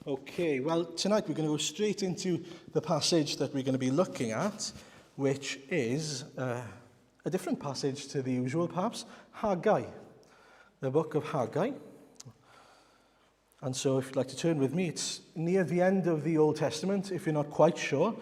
Okay, well, tonight we're going to go straight into the passage that we're going to be looking at, which is a different passage to the usual, perhaps, Haggai, the book of Haggai. And so if you'd like to turn with me, it's near the end of the Old Testament, if you're not quite sure.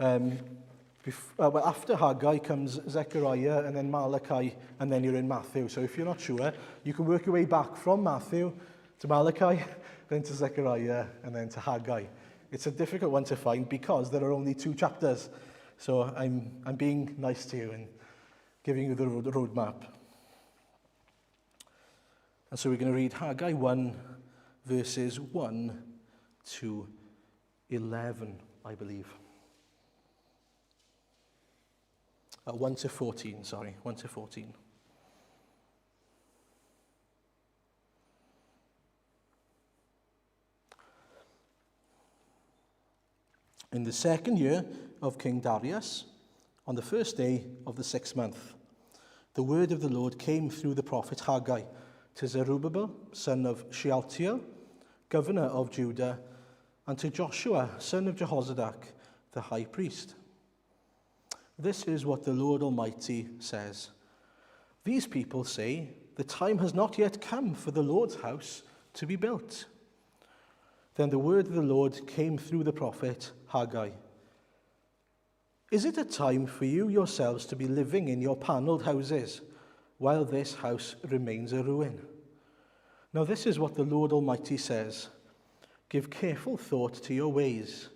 After Haggai comes Zechariah and then Malachi, and then you're in Matthew. So if you're not sure, you can work your way back from Matthew to Malachi, then to Zechariah, and then to Haggai. It's a difficult one to find because there are only 2 chapters. So I'm being nice to you and giving you the roadmap. And so we're going to read Haggai 1, verses 1 to 11, I believe. 1 to 14, 1 to 14. In the 2nd year of King Darius, on the 1st day of the 6th month, the word of the Lord came through the prophet Haggai to Zerubbabel, son of Shealtiel, governor of Judah, and to Joshua, son of Jehozadak, the high priest. This is what the Lord Almighty says. These people say, the time has not yet come for the Lord's house to be built. Then the word of the Lord came through the prophet Haggai. Is it a time for you yourselves to be living in your panelled houses while this house remains a ruin? Now this is what the Lord Almighty says. Give careful thought to your ways.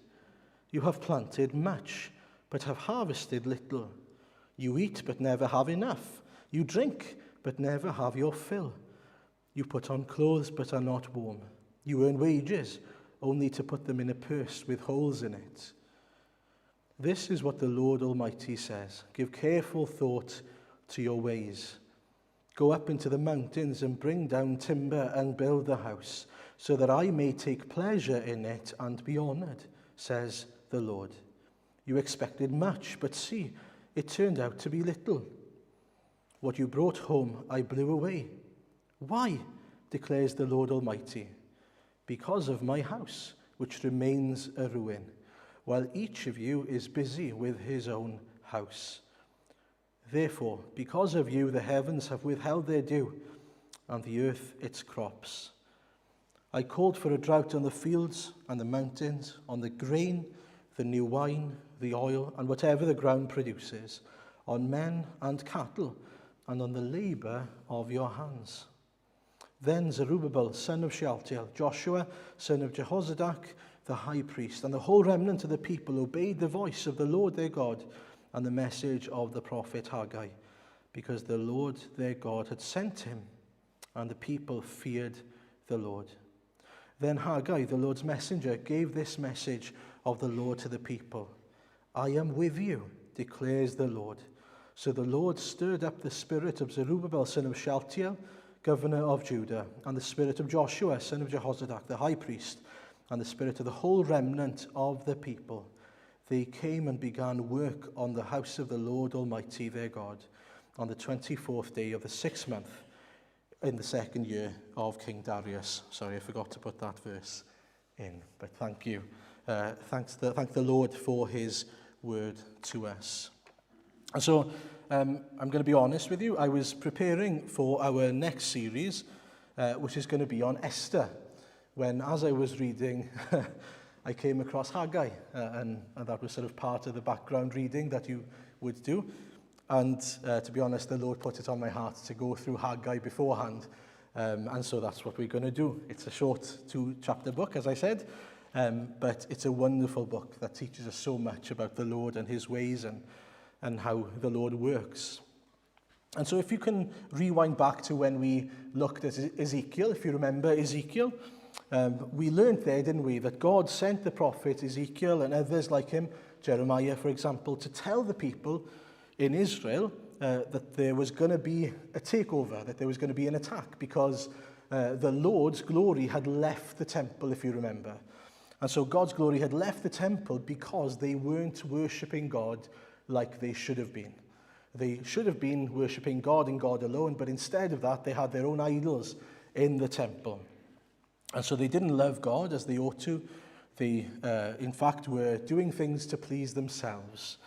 You have planted much, but have harvested little. You eat, but never have enough. You drink, but never have your fill. You put on clothes, but are not warm. You earn wages, only to put them in a purse with holes in it. This is what the Lord Almighty says. Give careful thought to your ways. Go up into the mountains and bring down timber and build the house, so that I may take pleasure in it and be honored, says the Lord. You expected much, but see, it turned out to be little. What you brought home, I blew away. Why, declares the Lord Almighty? Because of my house, which remains a ruin, while each of you is busy with his own house. Therefore, because of you, the heavens have withheld their dew, and the earth its crops. I called for a drought on the fields and the mountains, on the grain, the new wine, the oil, and whatever the ground produces, on men and cattle, and on the labor of your hands. Then Zerubbabel, son of Shealtiel, Joshua, son of Jehozadak, the high priest, and the whole remnant of the people obeyed the voice of the Lord their God and the message of the prophet Haggai, because the Lord their God had sent him, and the people feared the Lord. Then Haggai, the Lord's messenger, gave this message of the Lord to the people. I am with you, declares the Lord. So the Lord stirred up the spirit of Zerubbabel, son of Shealtiel, governor of Judah, and the spirit of Joshua, son of Jehozadak, the high priest, and the spirit of the whole remnant of the people. They came and began work on the house of the Lord Almighty their God on the 24th day of the 6th month in the 2nd year of King Darius. Sorry, I forgot to put that verse in, but thank you. Thank the Lord for his word to us. And so I'm going to be honest with you. I was preparing for our next series, which is going to be on Esther, when as I was reading, I came across Haggai, and that was sort of part of the background reading that you would do. And to be honest, the Lord put it on my heart to go through Haggai beforehand, and so that's what we're going to do. It's a short 2-chapter book, as I said, but it's a wonderful book that teaches us so much about the Lord and his ways and how the Lord works. And so if you can rewind back to when we looked at Ezekiel, if you remember Ezekiel, we learned there, didn't we, that God sent the prophet Ezekiel and others like him, Jeremiah, for example, to tell the people in Israel that there was going to be a takeover, that there was going to be an attack, because the Lord's glory had left the temple, if you remember. And so God's glory had left the temple because they weren't worshipping God like they should have been. They should have been worshipping God and God alone, but instead of that, they had their own idols in the temple. And so they didn't love God as they ought to. They, in fact, were doing things to please themselves.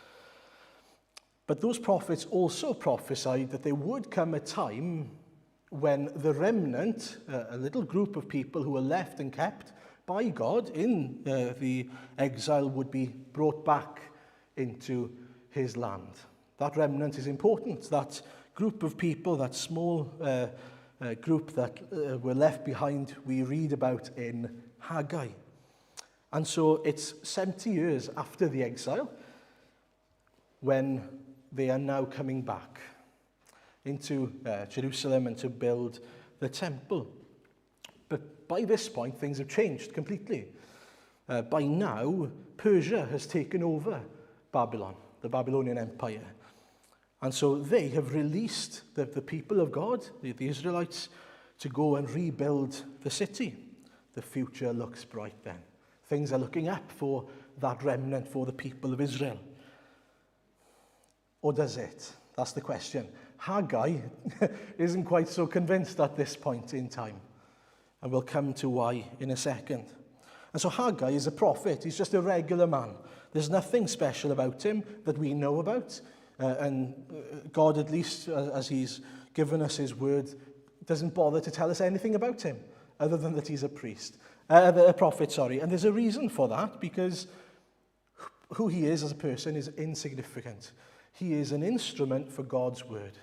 But those prophets also prophesied that there would come a time when the remnant, a little group of people who were left and kept by God in the exile, would be brought back into his land. That remnant is important. That group of people, that small group that were left behind, we read about in Haggai. And so it's 70 years after the exile when they are now coming back into Jerusalem and to build the temple. But by this point, things have changed completely. By now, Persia has taken over Babylon, the Babylonian Empire. And so they have released the people of God, the Israelites, to go and rebuild the city. The future looks bright then. Things are looking up for that remnant, for the people of Israel. Or does it? That's the question. Haggai isn't quite so convinced at this point in time. And we'll come to why in a second. And so Haggai is a prophet. He's just a regular man. There's nothing special about him that we know about. And God, at least as he's given us his word, doesn't bother to tell us anything about him other than that he's a prophet. And there's a reason for that, because who he is as a person is insignificant. He is an instrument for God's word.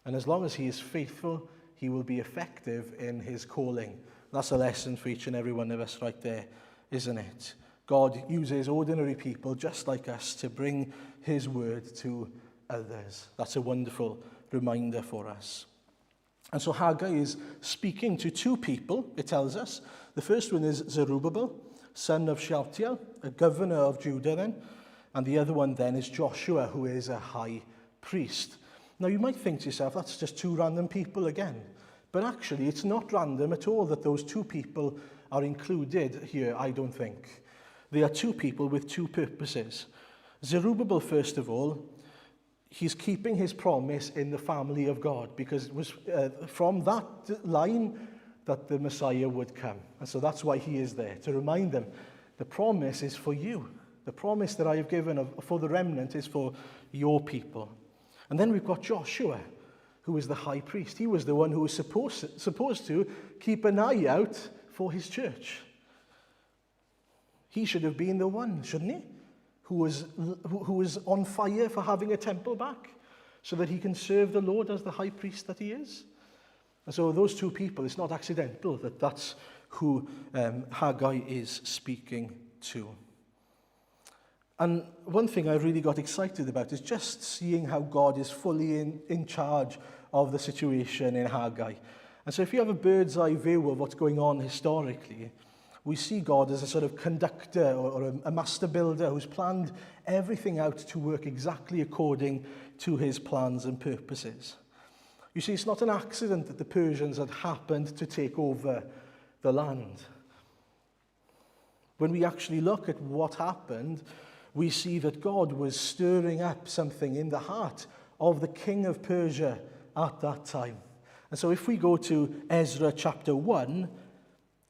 And as long as he is faithful, he will be effective in his calling. That's a lesson for each and every one of us right there, isn't it? God uses ordinary people just like us to bring his word to others. That's a wonderful reminder for us. And so Haggai is speaking to two people, it tells us. The first one is Zerubbabel, son of Shealtiel, a governor of Judah then. And the other one then is Joshua, who is a high priest. Now you might think to yourself, that's just two random people again. But actually, it's not random at all that those two people are included here, I don't think. They are two people with two purposes. Zerubbabel, first of all, he's keeping his promise in the family of God, because it was from that line that the Messiah would come. And so that's why he is there, to remind them, the promise is for you. The promise that I have given for the remnant is for your people. And then we've got Joshua, who is the high priest. He was the one who was supposed to keep an eye out for his church. He should have been the one, shouldn't he? Who was on fire for having a temple back, so that he can serve the Lord as the high priest that he is. And so those two people, it's not accidental that that's who Haggai is speaking to. And one thing I really got excited about is just seeing how God is fully in charge of the situation in Haggai. And so if you have a bird's eye view of what's going on historically, we see God as a sort of conductor or a master builder who's planned everything out to work exactly according to his plans and purposes. You see, it's not an accident that the Persians had happened to take over the land. When we actually look at what happened, we see that God was stirring up something in the heart of the king of Persia at that time. And so if we go to Ezra chapter 1,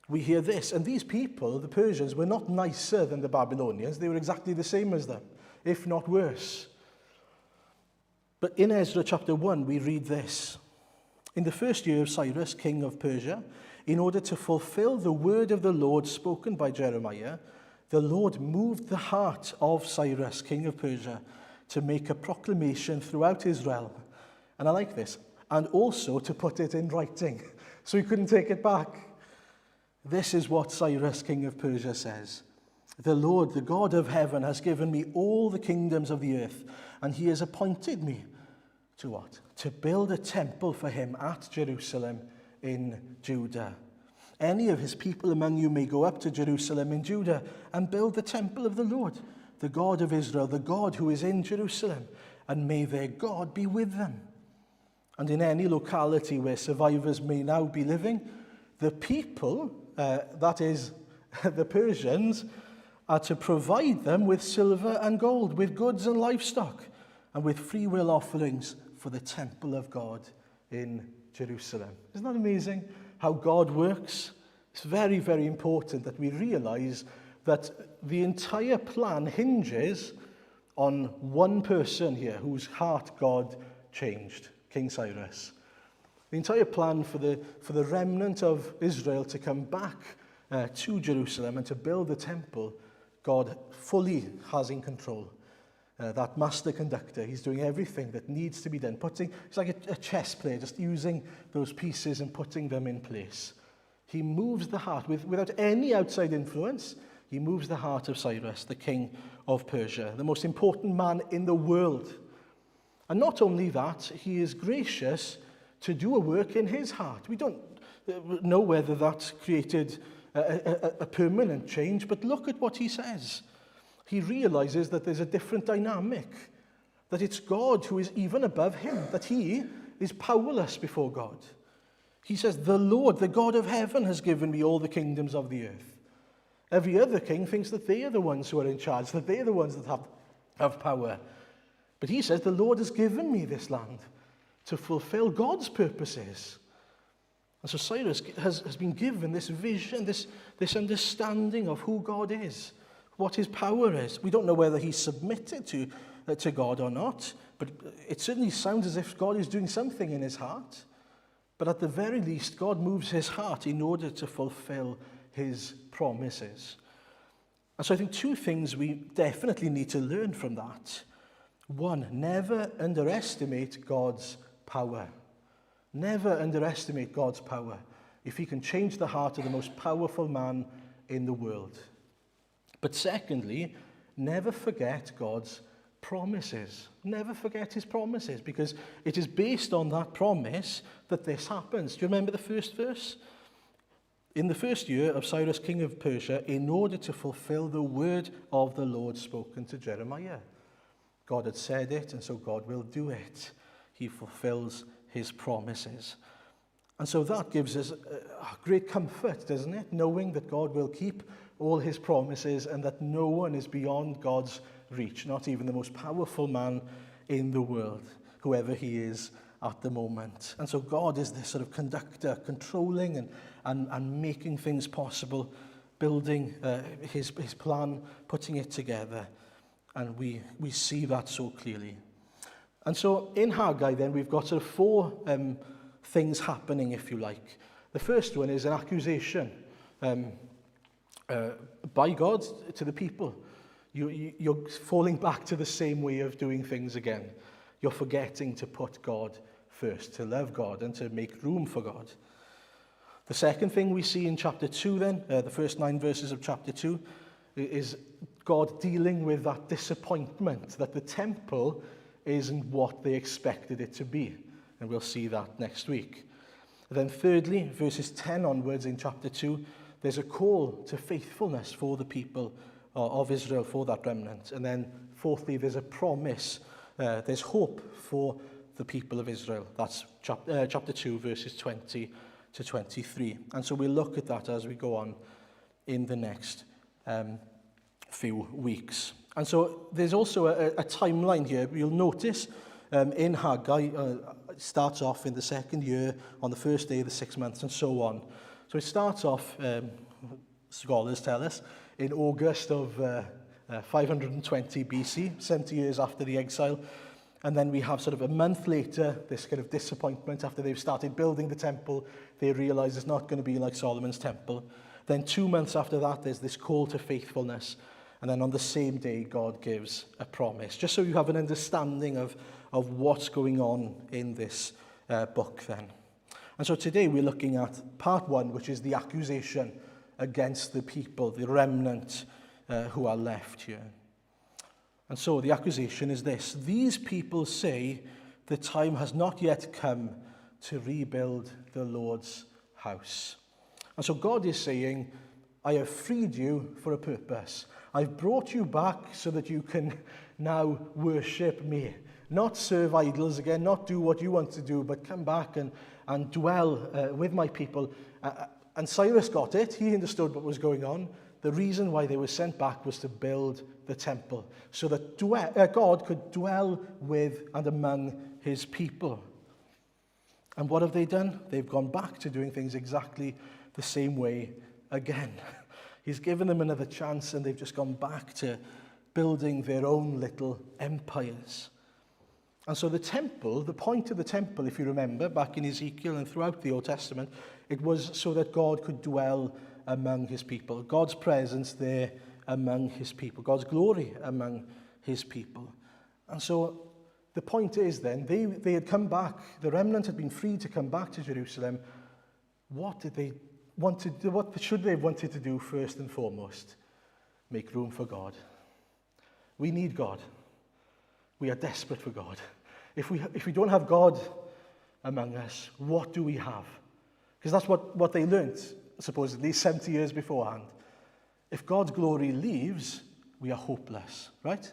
we hear this. And these people, the Persians, were not nicer than the Babylonians. They were exactly the same as them, if not worse. But in Ezra chapter 1, we read this. In the first year of Cyrus, king of Persia, in order to fulfill the word of the Lord spoken by Jeremiah, the Lord moved the heart of Cyrus, king of Persia, to make a proclamation throughout Israel. And I like this. And also to put it in writing, so he couldn't take it back. This is what Cyrus, king of Persia, says. The Lord, the God of heaven, has given me all the kingdoms of the earth, and he has appointed me to what? To build a temple for him at Jerusalem in Judah. Any of his people among you may go up to Jerusalem in Judah and build the temple of the Lord, the God of Israel, the God who is in Jerusalem, and may their God be with them. And in any locality where survivors may now be living, the people, that is, the Persians, are to provide them with silver and gold, with goods and livestock, and with free will offerings for the temple of God in Jerusalem. Isn't that amazing how God works? It's very, very important that we realize that the entire plan hinges on one person here whose heart God changed, King Cyrus. The entire plan for the remnant of Israel to come back to Jerusalem and to build the temple, God fully has in control. That master conductor, he's doing everything that needs to be done. It's like a chess player, just using those pieces and putting them in place. He moves the heart, without any outside influence, he moves the heart of Cyrus, the king of Persia, the most important man in the world. And not only that, he is gracious to do a work in his heart. We don't know whether that created a permanent change, but look at what he says. He realizes that there's a different dynamic, that it's God who is even above him, that he is powerless before God. He says, the Lord, the God of heaven, has given me all the kingdoms of the earth. Every other king thinks that they are the ones who are in charge, that they are the ones that have power. But he says, the Lord has given me this land to fulfill God's purposes. And so Cyrus has been given this vision, this understanding of who God is, what his power is. We don't know whether he's submitted to God or not, but it certainly sounds as if God is doing something in his heart. But at the very least, God moves his heart in order to fulfill his promises. And so I think two things we definitely need to learn from that. One, never underestimate God's power. Never underestimate God's power if he can change the heart of the most powerful man in the world. But secondly, never forget God's promises. Never forget his promises, because it is based on that promise that this happens. Do you remember the first verse? In the first year of Cyrus, king of Persia, in order to fulfill the word of the Lord spoken to Jeremiah. God had said it, and so God will do it. He fulfills his promises. And so that gives us great comfort, doesn't it? Knowing that God will keep all his promises and that no one is beyond God's reach, not even the most powerful man in the world, whoever he is at the moment. And so God is this sort of conductor, controlling and making things possible, building his plan, putting it together. And we see that so clearly. And so in Haggai then we've got sort of four things happening, if you like. The first one is an accusation by God to the people. You're falling back to the same way of doing things again. You're forgetting to put God first, to love God and to make room for God. The second thing we see in chapter 2 then, the first 9 verses of chapter 2, is God dealing with that disappointment that the temple isn't what they expected it to be. And we'll see that next week. And then thirdly, verses 10 onwards in chapter 2, there's a call to faithfulness for the people of Israel, for that remnant. And then fourthly, there's a promise, there's hope for the people of Israel. That's chapter 2, verses 20 to 23. And so we'll look at that as we go on in the next few weeks. And so there's also a timeline here. You'll notice in Haggai, it starts off in the second year, on the first day of the 6 months, and so on. So it starts off, scholars tell us, in August of 520 BC, 70 years after the exile. And then we have sort of a month later, this kind of disappointment after they've started building the temple. They realize it's not going to be like Solomon's temple. Then 2 months after that, there's this call to faithfulness. And then on the same day, God gives a promise. Just so you have an understanding of what's going on in this book then. And so today we're looking at part 1, which is the accusation against the people, the remnant who are left here. And so the accusation is this: these people say the time has not yet come to rebuild the Lord's house. And so God is saying, I have freed you for a purpose. I've brought you back so that you can now worship me. Not serve idols again, not do what you want to do, but come back and dwell with my people. And Cyrus got it. He understood what was going on. The reason why they were sent back was to build the temple, so that God could dwell with and among his people. And what have they done? They've gone back to doing things exactly the same way again. He's given them another chance, and they've just gone back to building their own little empires. And so the temple, the point of the temple, if you remember, back in Ezekiel and throughout the Old Testament, it was so that God could dwell among his people. God's presence there among his people. God's glory among his people. And so the point is then, they had come back, the remnant had been free to come back to Jerusalem. What should they have wanted to do first and foremost? Make room for God. We need God. We are desperate for God. If we don't have God among us, what do we have? Because that's what they learnt, supposedly, 70 years beforehand. If God's glory leaves, we are hopeless, right?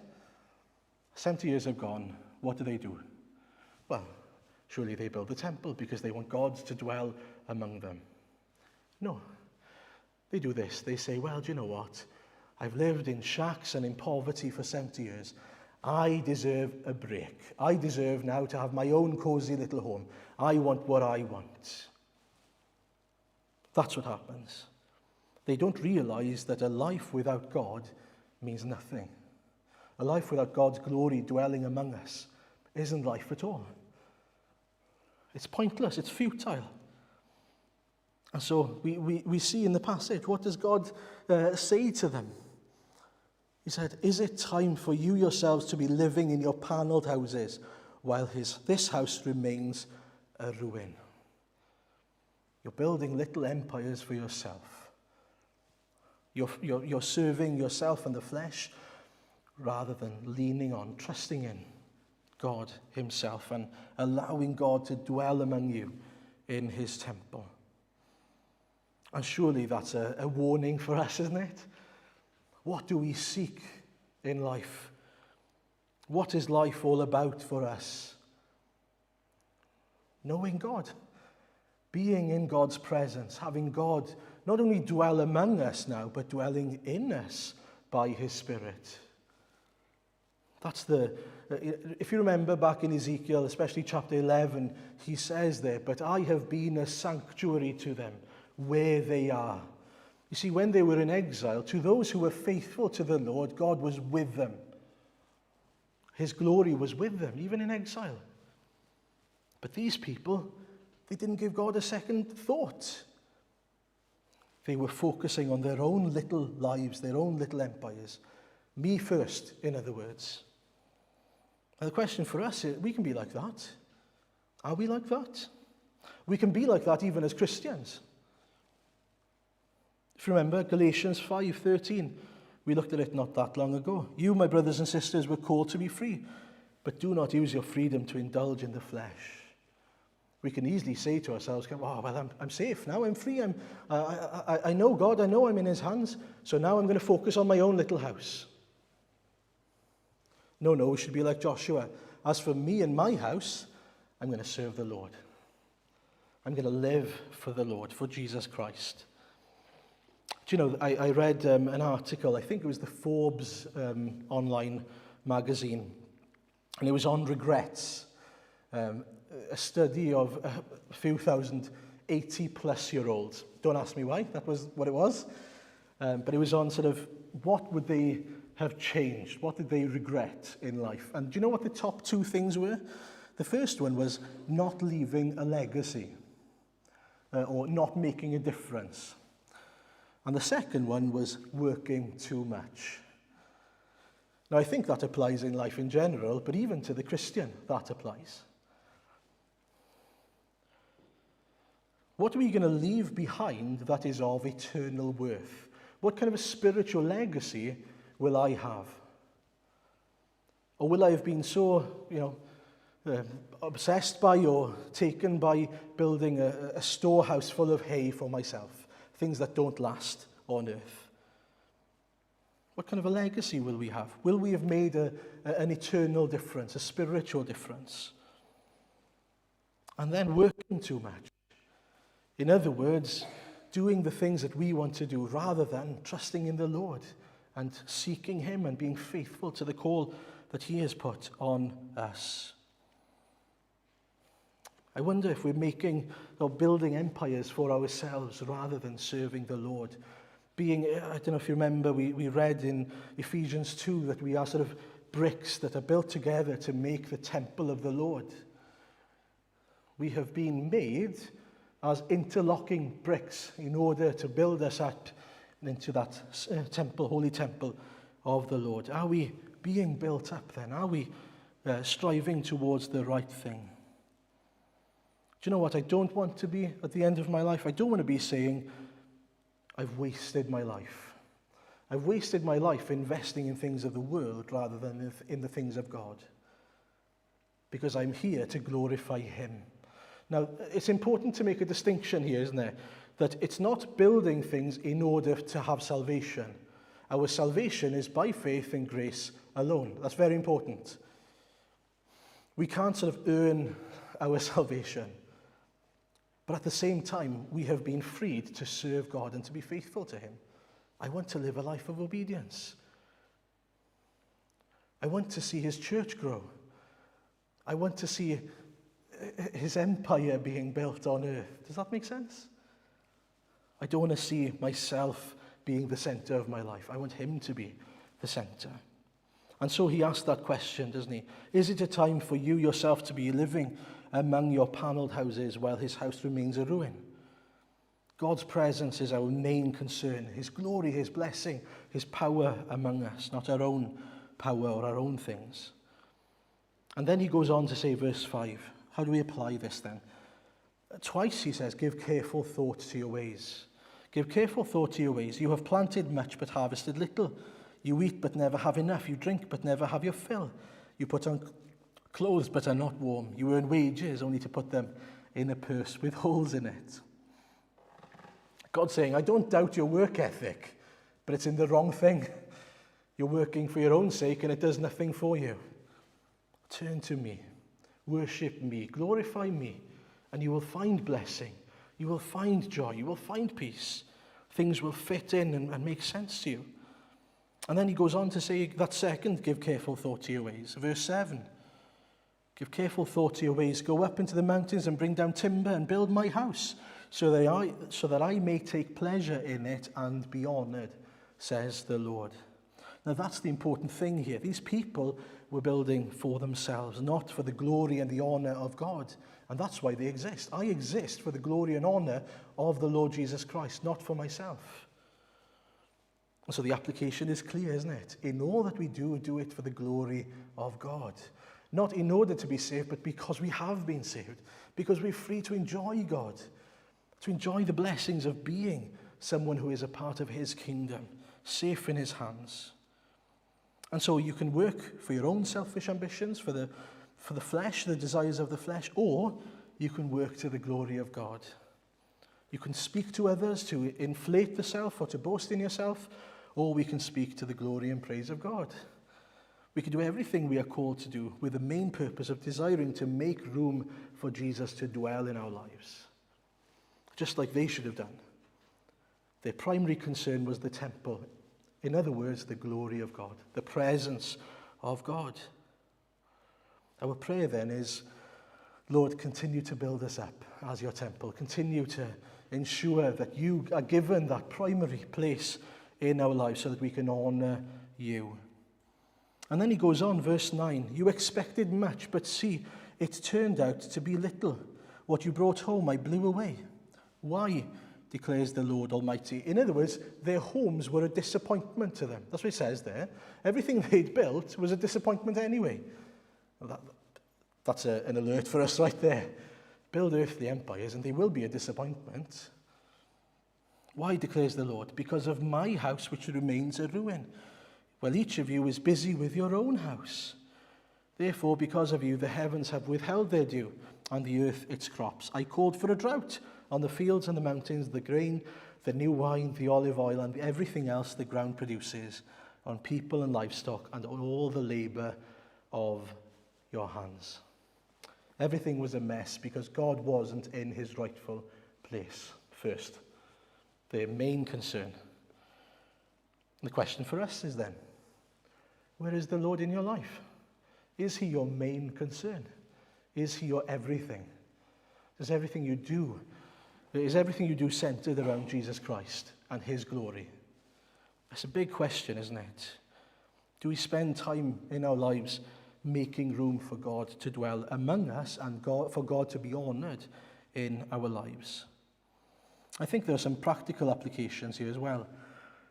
70 years have gone. What do? Well, surely they build the temple because they want God to dwell among them. No. They do this. They say, well, do you know what? I've lived in shacks and in poverty for 70 years. I deserve a break. I deserve now to have my own cozy little home. I want what I want. That's what happens. They don't realize that a life without God means nothing. A life without God's glory dwelling among us isn't life at all. It's pointless. It's futile. And so we see in the passage, what does God say to them? He said, is it time for you yourselves to be living in your panelled houses while this house remains a ruin? You're building little empires for yourself. You're serving yourself and the flesh rather than leaning on, trusting in God himself and allowing God to dwell among you in his temple. And surely that's a warning for us, isn't it? What do we seek in life? What is life all about for us? Knowing God, being in God's presence, having God not only dwell among us now, but dwelling in us by his Spirit. That's if you remember back in Ezekiel, especially chapter 11, he says there, but I have been a sanctuary to them where they are. You see, when they were in exile, to those who were faithful to the Lord, God was with them. His glory was with them, even in exile. But these people, they didn't give God a second thought. They were focusing on their own little lives, their own little empires. Me first, in other words. And the question for us is, we can be like that. Are we like that? We can be like that even as Christians. If you remember, Galatians 5:13, we looked at it not that long ago. You, my brothers and sisters, were called to be free, but do not use your freedom to indulge in the flesh. We can easily say to ourselves, oh, well, I'm safe now, I'm free, I know God, I know I'm in his hands, so now I'm going to focus on my own little house. No, we should be like Joshua. As for me and my house, I'm going to serve the Lord. I'm going to live for the Lord, for Jesus Christ. Do you know, I read an article, I think it was the Forbes online magazine, and it was on regrets. A study of a few thousand 80-plus-year-olds. Don't ask me why, that was what it was. But it was on sort of what would they have changed? What did they regret in life? And do you know what the top two things were? The first one was not leaving a legacy or not making a difference. And the second one was working too much. Now, I think that applies in life in general, but even to the Christian, that applies. What are we going to leave behind that is of eternal worth? What kind of a spiritual legacy will I have? Or will I have been so, obsessed by or taken by building a storehouse full of hay for myself, things that don't last on earth? What kind of a legacy will we have? Will we have made an eternal difference, a spiritual difference? And then working too much. In other words, doing the things that we want to do rather than trusting in the Lord and seeking him and being faithful to the call that he has put on us. I wonder if we're making or building empires for ourselves rather than serving the Lord. I don't know if you remember, we read in Ephesians 2 that we are sort of bricks that are built together to make the temple of the Lord. We have been made as interlocking bricks in order to build us up into that temple, holy temple of the Lord. Are we being built up then? Are we striving towards the right thing? Do you know what? I don't want to be at the end of my life. I don't want to be saying, I've wasted my life. I've wasted my life investing in things of the world rather than in the things of God. Because I'm here to glorify him. Now, it's important to make a distinction here, isn't it? That it's not building things in order to have salvation. Our salvation is by faith and grace alone. That's very important. We can't sort of earn our salvation. But at the same time, we have been freed to serve God and to be faithful to him. I want to live a life of obedience. I want to see his church grow. I want to see his empire being built on earth. Does that make sense? I don't want to see myself being the center of my life. I want him to be the center. And so he asked that question, doesn't he? Is it a time for you yourself to be living among your panelled houses while his house remains a ruin? God's presence is our main concern. His glory, his blessing, his power among us, not our own power or our own things. And then he goes on to say, verse 5, how do we apply this then? Twice he says, give careful thought to your ways. Give careful thought to your ways. You have planted much but harvested little. You eat but never have enough. You drink but never have your fill. You put on clothes but are not warm. You earn wages only to put them in a purse with holes in it. God's saying, I don't doubt your work ethic, but it's in the wrong thing. You're working for your own sake and it does nothing for you. Turn to me, worship me, glorify me, and you will find blessing. You will find joy. You will find peace. Things will fit in and make sense to you. And then he goes on to say that second, give careful thought to your ways. Verse 7, give careful thought to your ways. Go up into the mountains and bring down timber and build my house, so that I may take pleasure in it and be honored, says the Lord. Now that's the important thing here. These people were building for themselves, not for the glory and the honor of God. And that's why they exist. I exist for the glory and honor of the Lord Jesus Christ, not for myself. And so the application is clear, isn't it? In all that we do, do it for the glory of God. Not in order to be saved, but because we have been saved. Because we're free to enjoy God. To enjoy the blessings of being someone who is a part of his kingdom, safe in his hands. And so you can work for your own selfish ambitions, for the flesh, the desires of the flesh, or you can work to the glory of God. You can speak to others to inflate the self or to boast in yourself, or we can speak to the glory and praise of God. We can do everything we are called to do with the main purpose of desiring to make room for Jesus to dwell in our lives. Just like they should have done. Their primary concern was the temple. In other words, the glory of God, the presence of God. Our prayer then is, Lord, continue to build us up as your temple. Continue to ensure that you are given that primary place in our lives so that we can honor you. And then he goes on, verse 9, you expected much, but see, it turned out to be little. What you brought home I blew away. Why, declares the Lord Almighty? In other words, their homes were a disappointment to them. That's what it says there. Everything they'd built was a disappointment anyway. Well, that's an alert for us right there. Build earthly empires and they will be a disappointment. Why, declares the Lord? Because of my house which remains a ruin. Well, each of you is busy with your own house. Therefore, because of you, the heavens have withheld their dew, and the earth its crops. I called for a drought on the fields and the mountains, the grain, the new wine, the olive oil, and everything else the ground produces, on people and livestock, and on all the labor of your hands. Everything was a mess because God wasn't in his rightful place first. Their main concern. The question for us is then, where is the Lord in your life? Is he your main concern? Is he your everything? Is everything you do centered around Jesus Christ and his glory? That's a big question, isn't it? Do we spend time in our lives making room for God to dwell among us and for God to be honored in our lives? I think there are some practical applications here as well.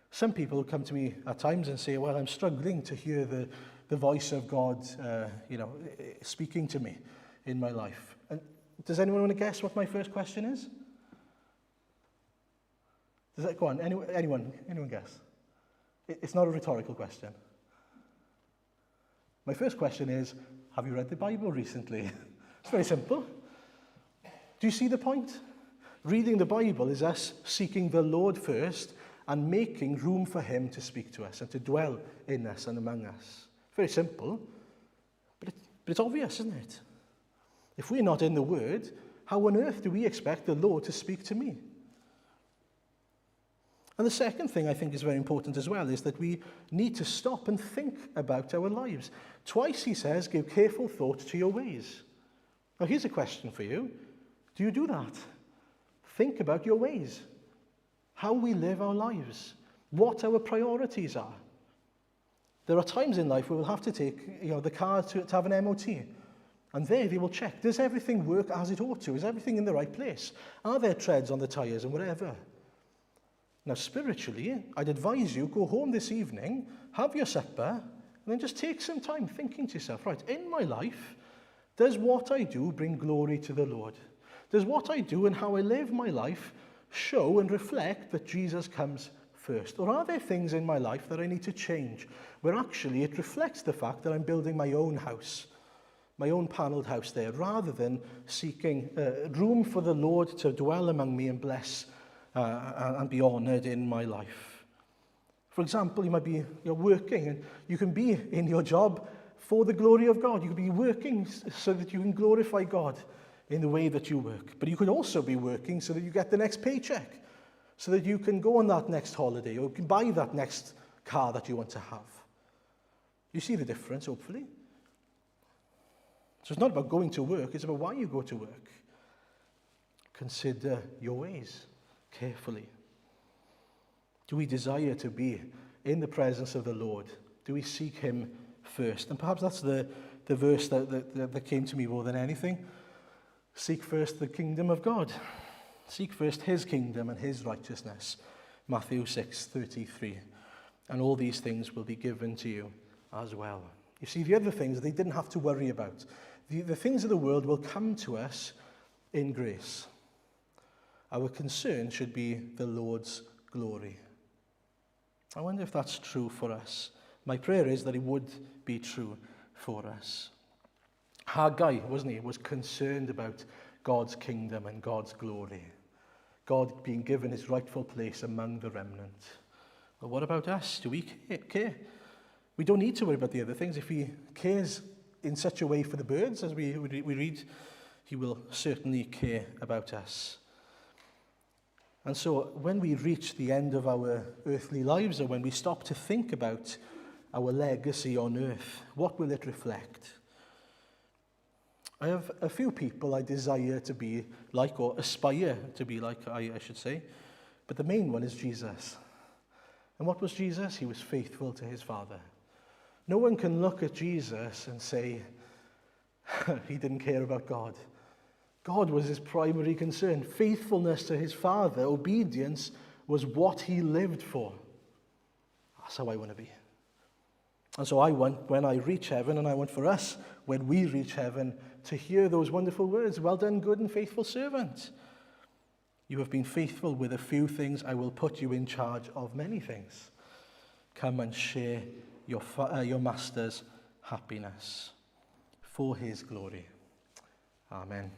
Some people come to me at times and say, well, I'm struggling to hear the voice of God, speaking to me in my life. And does anyone want to guess what my first question is? Go on, anyone guess? It's not a rhetorical question. My first question is, have you read the Bible recently? It's very simple. Do you see the point? Reading the Bible is us seeking the Lord first and making room for him to speak to us and to dwell in us and among us. Very simple, but it's obvious, isn't it? If we're not in the Word, how on earth do we expect the Lord to speak to me? And the second thing I think is very important as well is that we need to stop and think about our lives. Twice he says, give careful thought to your ways. Now here's a question for you. Do you do that? Think about your ways. How we live our lives. What our priorities are. There are times in life where we'll have to take the car to have an MOT. And there they will check, does everything work as it ought to? Is everything in the right place? Are there treads on the tyres and whatever? Now, spiritually, I'd advise you, go home this evening, have your supper, and then just take some time thinking to yourself, right, in my life, does what I do bring glory to the Lord? Does what I do and how I live my life show and reflect that Jesus comes first? Or are there things in my life that I need to change, where actually it reflects the fact that I'm building my own house, my own panelled house there, rather than seeking room for the Lord to dwell among me and bless and be honoured in my life? For example, you might be working, and you can be in your job for the glory of God. You could be working so that you can glorify God in the way that you work. But you could also be working so that you get the next paycheck, so that you can go on that next holiday, or you can buy that next car that you want to have. You see the difference, hopefully? So it's not about going to work, it's about why you go to work. Consider your ways carefully. Do we desire to be in the presence of the Lord? Do we seek him first? And perhaps that's the verse that came to me more than anything. Seek first the kingdom of God. Seek first his kingdom and his righteousness. Matthew 6:33. And all these things will be given to you as well. You see, the other things they didn't have to worry about. The things of the world will come to us in grace. Our concern should be the Lord's glory. I wonder if that's true for us. My prayer is that it would be true for us. Haggai, wasn't he, was concerned about God's kingdom and God's glory. God being given his rightful place among the remnant. But what about us? Do we care? We don't need to worry about the other things. If he cares in such a way for the birds, as we read, he will certainly care about us. And so when we reach the end of our earthly lives, or when we stop to think about our legacy on earth, what will it reflect? I have a few people I desire to be like, or aspire to be like, I should say. But the main one is Jesus. And what was Jesus? He was faithful to his Father. No one can look at Jesus and say, he didn't care about God. God was his primary concern. Faithfulness to his Father, obedience, was what he lived for. That's how I want to be. And so I want, when I reach heaven, and I want for us, when we reach heaven, to hear those wonderful words, well done, good and faithful servant. You have been faithful with a few things, I will put you in charge of many things. Come and share your master's happiness for his glory. Amen.